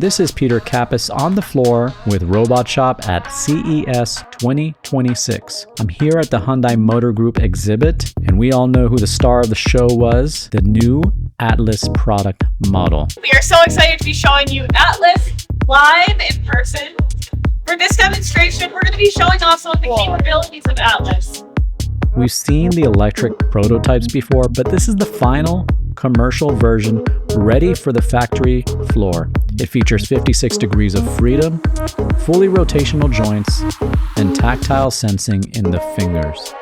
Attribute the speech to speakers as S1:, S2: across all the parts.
S1: This is Peter Kappes on the floor with RobotShop at CES 2026. I'm here at the Hyundai Motor Group exhibit, and we all know who the star of the show was, the new Atlas product model.
S2: We are so excited to be showing you Atlas live in person. For this demonstration, we're going to be showing off some of the capabilities of Atlas.
S1: We've seen the electric prototypes before, but this is the final commercial version ready for the factory floor. It features 56 degrees of freedom, fully rotational joints, and tactile sensing in the fingers.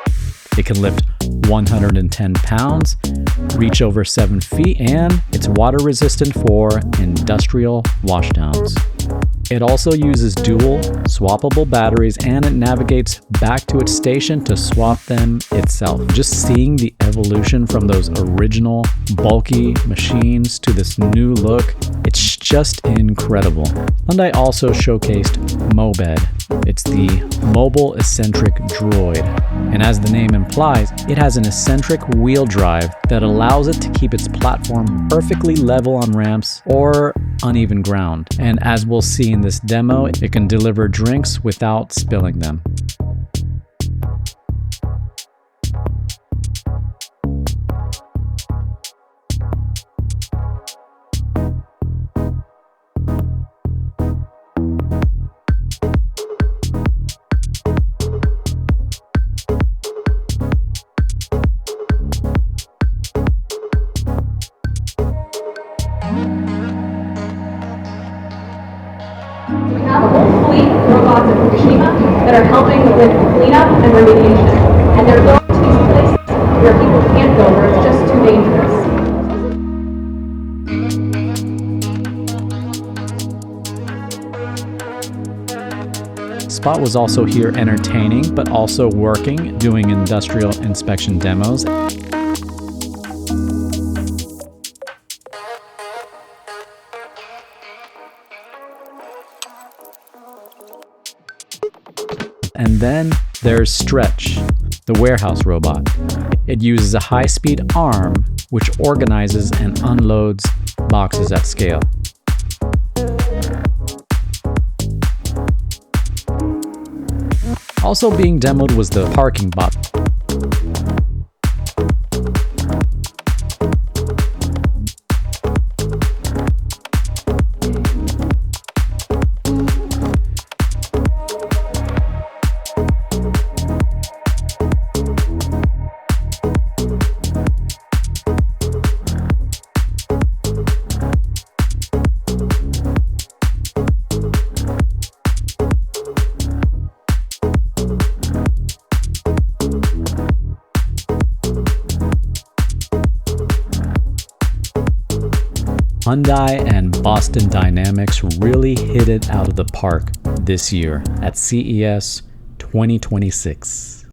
S1: It can lift 110 pounds, reach over 7 feet, and it's water resistant for industrial washdowns. It also uses dual swappable batteries, and it navigates back to its station to swap them itself. Just seeing the evolution from those original bulky machines to this new look, it's just incredible. Hyundai also showcased Mobed. It's the mobile eccentric droid, and as the name implies, it has an eccentric wheel drive that allows it to keep its platform perfectly level on ramps or uneven ground. And as we'll see in this demo, it can deliver drinks without spilling them.
S3: We have a whole fleet of robots in Fukushima that are helping with cleanup and remediation. And they're going to these places where people can't go, where it's just too dangerous.
S1: Spot was also here entertaining, but also working, doing industrial inspection demos. And then there's Stretch, the warehouse robot. It uses a high-speed arm which organizes and unloads boxes at scale. Also being demoed was the parking bot. Hyundai and Boston Dynamics really hit it out of the park this year at CES 2026.